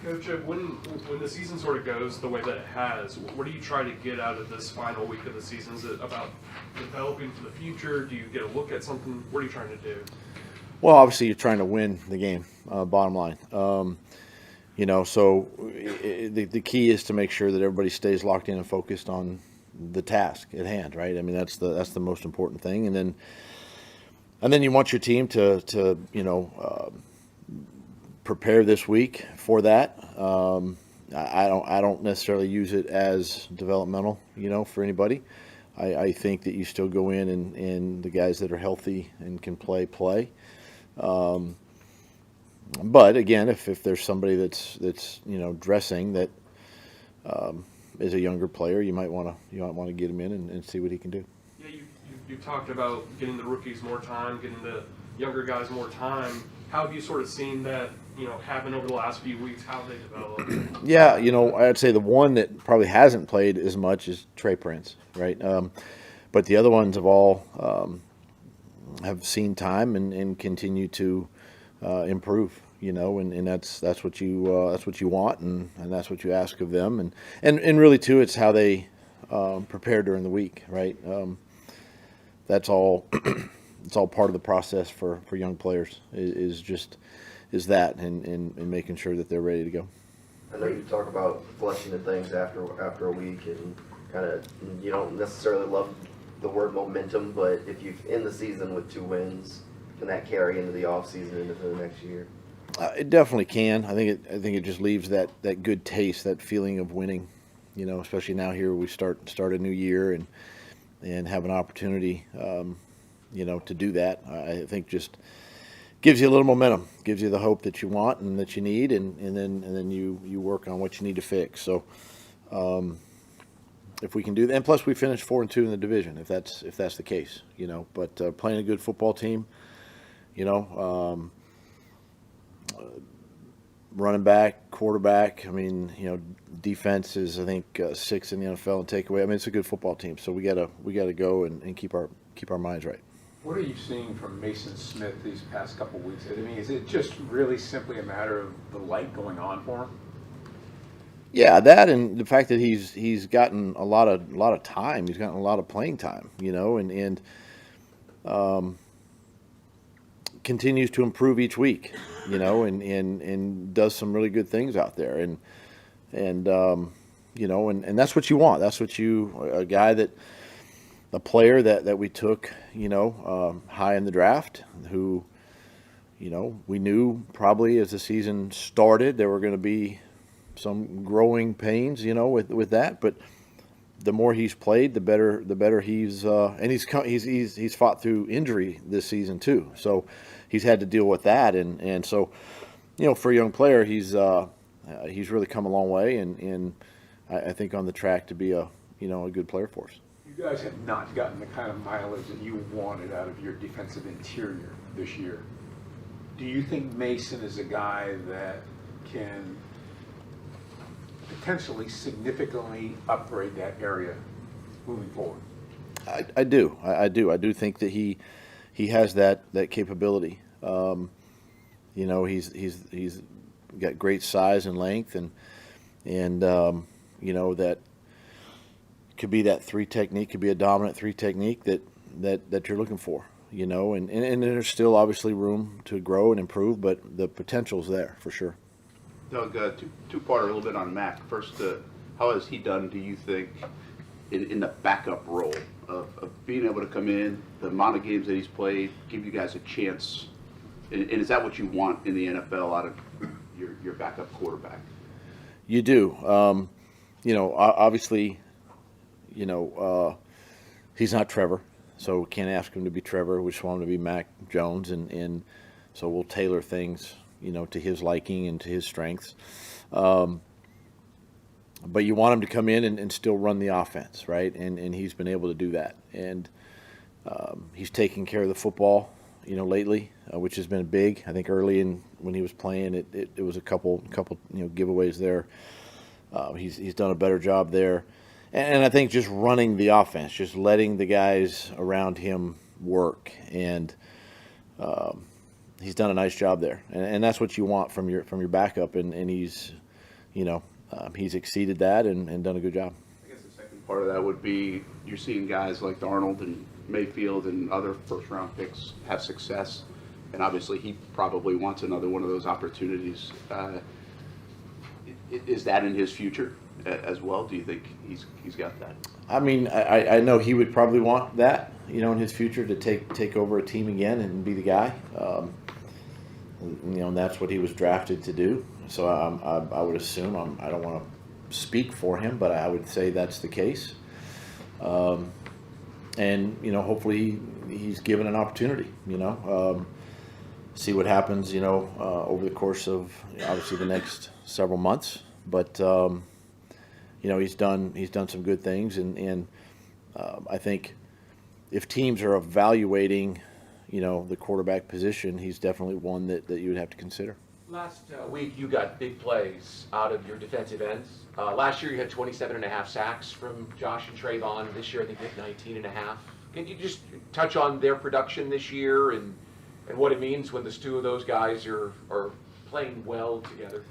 Coach, when the season sort of goes the way that it has, what do you try to get out of this final week of the season? Is it about developing for the future? Do you get a look at something? What are you trying to do? Well, obviously you're trying to win the game, bottom line. So the key is to make sure that everybody stays locked in and focused on the task at hand, right? I mean, that's the most important thing. And then you want your team to prepare this week for that. I don't necessarily use it as developmental, for anybody. I think that you still go in and the guys that are healthy and can play. But again, if there's somebody that's dressing that is a younger player, you might want to get him in and see what he can do. Yeah, you talked about getting the rookies more time, getting the younger guys more time. How have you sort of seen that happen over the last few weeks? How have they developed? Yeah, I'd say the one that probably hasn't played as much is Trey Prince, right? But the other ones have all have seen time and continue to improve, and that's what you want and that's what you ask of them, and really too, it's how they prepare during the week, right? That's all. It's all part of the process for young players is that and making sure that they're ready to go. I know you talk about fleshing the things after a week and kind of you don't necessarily love the word momentum, but if you end the season with 2 wins, can that carry into the offseason into the next year? It definitely can. I think it just leaves that good taste, that feeling of winning. Especially now here we start a new year and have an opportunity. To do that, I think just gives you a little momentum, gives you the hope that you want and that you need, and then you work on what you need to fix. So, if we can do that, and plus we finished 4-2 in the division, if that's the case, But playing a good football team, running back, quarterback. I mean, defense is I think 6th in the NFL in takeaway. I mean, it's a good football team, so we gotta go and keep our minds right. What are you seeing from Mason Smith these past couple weeks? I mean, is it just really simply a matter of the light going on for him? Yeah, that and the fact that he's gotten a lot of time. He's gotten a lot of playing time, and continues to improve each week, and does some really good things out there, and that's what you want. That's what a guy a player that we took, high in the draft, who, we knew probably as the season started there were going to be some growing pains, with that. But the more he's played, the better he's and he's fought through injury this season too. So he's had to deal with that, and so for a young player, he's really come a long way, and I think on the track to be a good player for us. You guys have not gotten the kind of mileage that you wanted out of your defensive interior this year. Do you think Mason is a guy that can potentially significantly upgrade that area moving forward? I do. I do think that he has that capability. He's got great size and length, and that could be that 3 technique, could be a dominant 3 technique that you're looking for, and there's still obviously room to grow and improve, but the potential's there for sure. Doug, two-parter a little bit on Mac. First, how has he done, do you think, in the backup role of being able to come in, the amount of games that he's played, give you guys a chance, and is that what you want in the NFL out of your backup quarterback? You do. Obviously, he's not Trevor, so we can't ask him to be Trevor. We just want him to be Mac Jones, and so we'll tailor things, to his liking and to his strengths. But you want him to come in and still run the offense, right? And he's been able to do that. And he's taking care of the football, lately, which has been big. I think early when he was playing, it was a couple giveaways there. He's done a better job there. And I think just running the offense, just letting the guys around him work, and he's done a nice job there. And that's what you want from your backup. And he's he's exceeded that and done a good job. I guess the second part of that would be you're seeing guys like Darnold and Mayfield and other first-round picks have success, and obviously he probably wants another one of those opportunities. Is that in his future as well? Do you think he's got that? I mean, I know he would probably want that, in his future to take over a team again and be the guy. And that's what he was drafted to do. So I would assume, I don't want to speak for him, but I would say that's the case. And hopefully he's given an opportunity. See what happens. Over the course of obviously the next several months. But he's done some good things, and I think if teams are evaluating, the quarterback position, he's definitely one that you would have to consider. Last week, you got big plays out of your defensive ends. Last year, you had 27.5 sacks from Josh and Trayvon. This year, I think you had 19.5. Can you just touch on their production this year and what it means when the two of those guys are playing well together?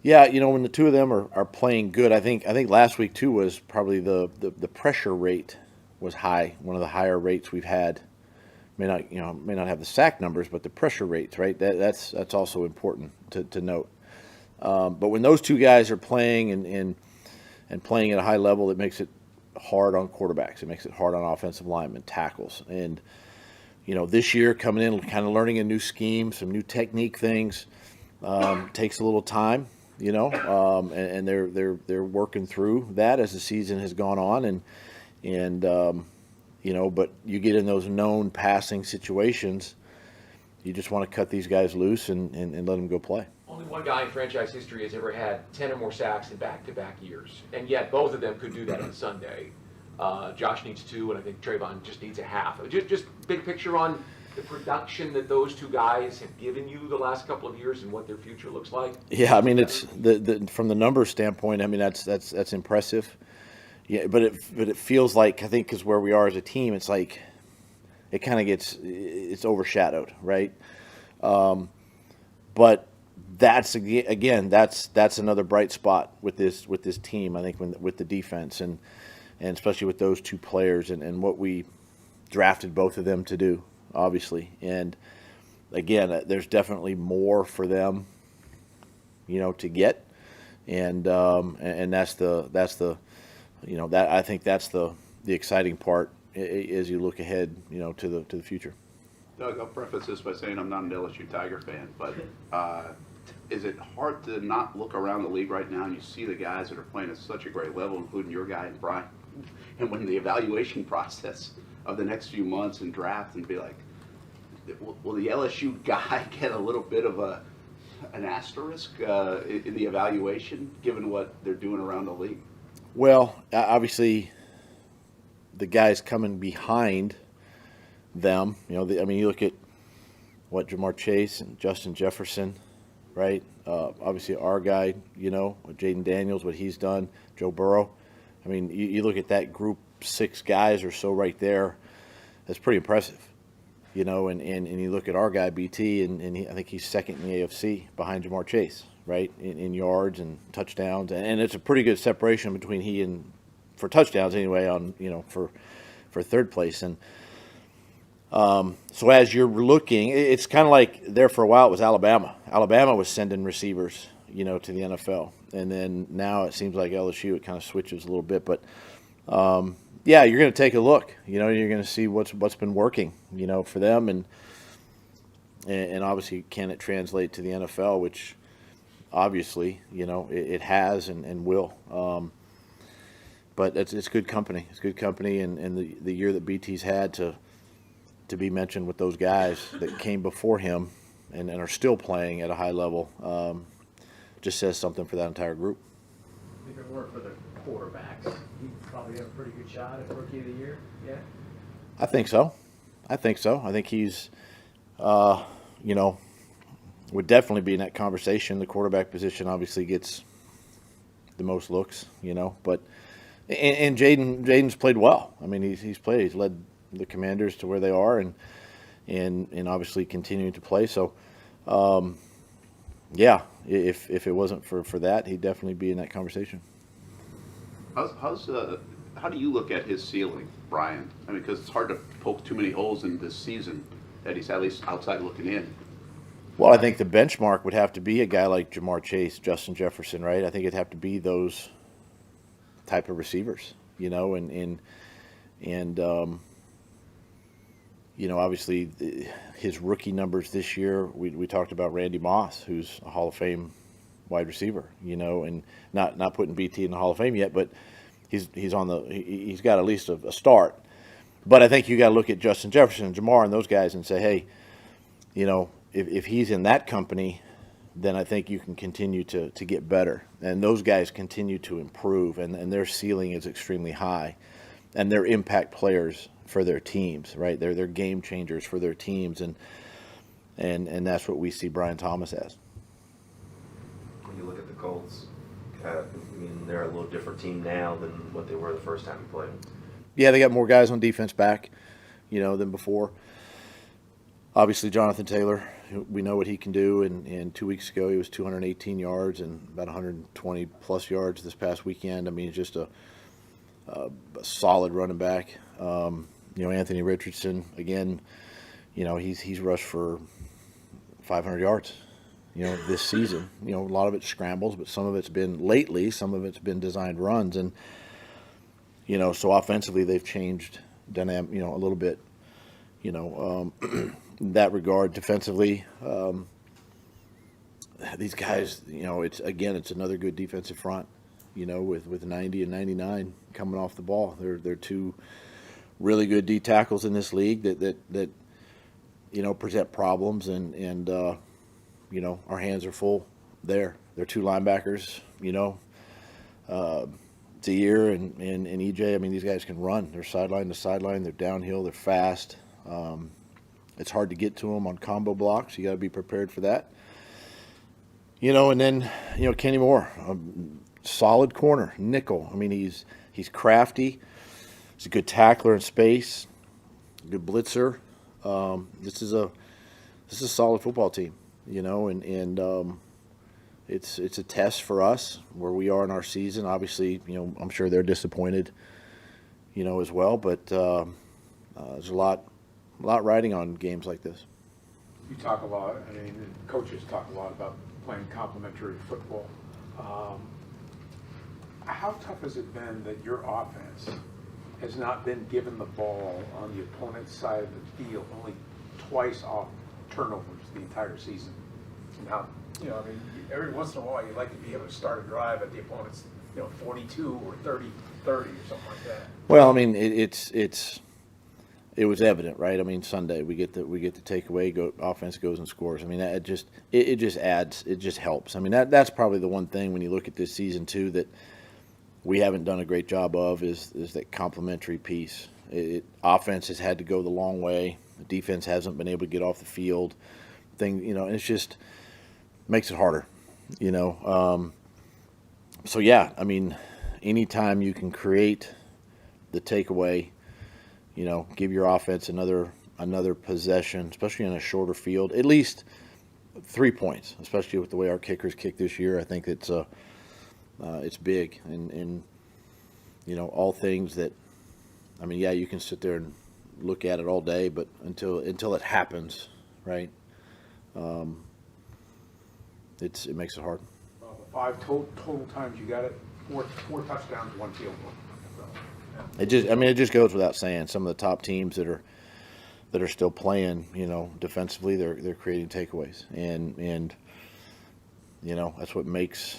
Yeah, when the two of them are playing good, I think last week too was probably the pressure rate was high, one of the higher rates we've had. May not have the sack numbers, but the pressure rates, right? That's also important to note. But when those two guys are playing and playing at a high level, it makes it hard on quarterbacks. It makes it hard on offensive linemen, tackles, and this year coming in, kind of learning a new scheme, some new technique things, takes a little time. And they're working through that as the season has gone on, but you get in those known passing situations, you just want to cut these guys loose and let them go play. Only one guy in franchise history has ever had 10 or more sacks in back-to-back years, and yet both of them could do that on Sunday. Josh needs 2, and I think Trayvon just needs a half. Just big picture on the production that those two guys have given you the last couple of years and what their future looks like? Yeah, I mean, it's from the numbers standpoint. I mean, that's impressive. Yeah, but it feels like, I think, because where we are as a team, it's like it kind of it's overshadowed, right? But that's another bright spot with this team. I think with the defense and especially with those two players and what we drafted both of them to do, obviously. And again, there's definitely more for them, to get, and that's the I think that's the exciting part as you look ahead, to the future. Doug, I'll preface this by saying I'm not an LSU Tiger fan, but is it hard to not look around the league right now and you see the guys that are playing at such a great level, including your guy and Brian, and when the evaluation process of the next few months and draft and be like, will the LSU guy get a little bit of an asterisk in the evaluation, given what they're doing around the league? Well, obviously, the guys coming behind them, you look at what Jamar Chase and Justin Jefferson, right? Obviously, our guy, Jaden Daniels, what he's done, Joe Burrow. I mean, you look at that group, 6 guys or so right there, that's pretty impressive, and you look at our guy, BT, and I think he's second in the AFC behind Jamar Chase, right, in yards and touchdowns, and it's a pretty good separation between he and, for touchdowns anyway, on, for third place. And so as you're looking, it's kind of like there for a while it was Alabama. Alabama was sending receivers, to the NFL, and then now it seems like LSU, it kind of switches a little bit, but yeah, you're going to take a look. You're going to see what's been working, for them, and obviously can it translate to the NFL, which obviously, it has and will. But it's good company. It's good company, and the year that BT's had to be mentioned with those guys that came before him and are still playing at a high level, just says something for that entire group. If it weren't for the quarterbacks, he'd probably have a pretty good shot at Rookie of the Year. Yeah. I think so. I think he's, would definitely be in that conversation. The quarterback position obviously gets the most looks, but and Jaden's played well. I mean, he's played. He's led the Commanders to where they are, and obviously continuing to play. So, yeah, if it wasn't for that, he'd definitely be in that conversation. How do you look at his ceiling, Brian? I mean, because it's hard to poke too many holes in this season that he's at least outside looking in. Well, I think the benchmark would have to be a guy like Jamar Chase, Justin Jefferson, right? I think it'd have to be those type of receivers, you know, and you know, obviously his rookie numbers this year, we talked about Randy Moss, who's a Hall of Fame wide receiver, you know, and not putting BT in the Hall of Fame yet, but he's got at least a start. But I think you got to look at Justin Jefferson and Jamar and those guys and say, hey, you know, if he's in that company, then I think you can continue to get better. And those guys continue to improve, and their ceiling is extremely high. And they're impact players for their teams, right? They're game changers for their teams, and that's what we see Brian Thomas as. When you look at the Colts, I mean, they're a little different team now than what they were the first time you played them. Yeah, they got more guys on defense back, you know, than before. Obviously, Jonathan Taylor, we know what he can do, and 2 weeks ago he was 218 yards and about 120-plus yards this past weekend. I mean, he's just a solid running back. You know, Anthony Richardson, again, you know, he's rushed for 500 yards, you know, this season. You know, a lot of it's scrambles, but some of it's been designed runs. And, you know, so offensively they've changed dynamic, you know, a little bit, you know, in that regard. Defensively, these guys, you know, it's another good defensive front, you know, with 90 and 99 coming off the ball. They're two really good D tackles in this league that you know, present problems, and you know, our hands are full there. They're two linebackers, you know, Zaire and EJ. I mean, these guys can run. They're sideline to sideline. They're downhill. They're fast. It's hard to get to them on combo blocks. You got to be prepared for that. You know, and then, you know, Kenny Moore, a solid corner, nickel. I mean, he's crafty. He's a good tackler in space, good blitzer. This is a solid football team, you know, and it's a test for us where we are in our season. Obviously, you know, I'm sure they're disappointed, you know, as well. But there's a lot riding on games like this. You talk a lot. I mean, coaches talk a lot about playing complementary football. How tough has it been that your offense has not been given the ball on the opponent's side of the field, only twice off turnovers the entire season? Now, you know, I mean, every once in a while, you'd like to be able to start a drive at the opponent's, you know, 42 or 30 or something like that. Well, I mean, it was evident, right? I mean, Sunday we get the takeaway, offense goes and scores. I mean, it just adds, it just helps. I mean, that's probably the one thing when you look at this season too that we haven't done a great job of is that complementary piece. Offense has had to go the long way. The defense hasn't been able to get off the field. You know, and it's just makes it harder, you know. So yeah, I mean, anytime you can create the takeaway, you know, give your offense another possession, especially in a shorter field, at least 3 points, especially with the way our kickers kick this year. I think it's big, and you know, all things that, I mean, yeah, you can sit there and look at it all day, but until it happens, right? It makes it hard. Well, the 5 total times you got it, four touchdowns, 1 field goal. It just goes without saying. Some of the top teams that are still playing, you know, defensively, they're creating takeaways, and you know, that's what makes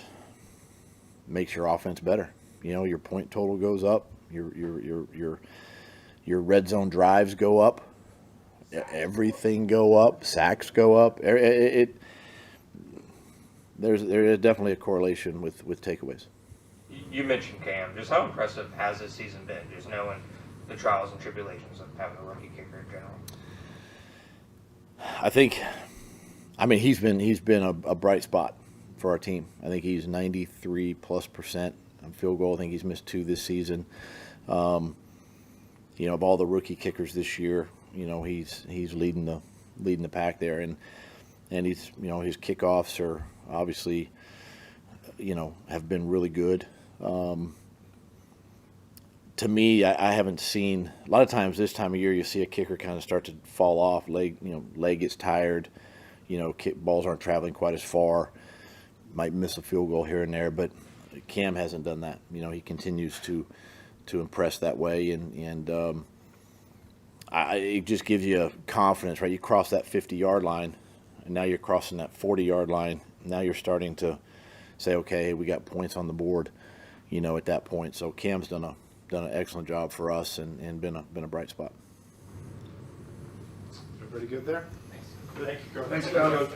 your offense better. You know, your point total goes up, your red zone drives go up, everything go up, sacks go up. There is definitely a correlation with takeaways. You mentioned Cam. Just how impressive has this season been? Just knowing the trials and tribulations of having a rookie kicker in general. I think, I mean, he's been a bright spot for our team. I think he's 93+% on field goal. I think he's missed 2 this season. You know, of all the rookie kickers this year, you know, he's leading the pack there, and he's, you know, his kickoffs are obviously, have been really good. To me, I haven't seen a lot of times this time of year. You see a kicker kind of start to fall off. Leg gets tired. Balls aren't traveling quite as far. Might miss a field goal here and there, but Cam hasn't done that. He continues to impress that way, and it just gives you confidence, right? You cross that 50-yard line, and now you're crossing that 40-yard line. Now you're starting to say, okay, we got points on the board, at that point. So Cam's done an excellent job for us and been a bright spot. Everybody good there? Thank you, Coach. Thanks, Coach.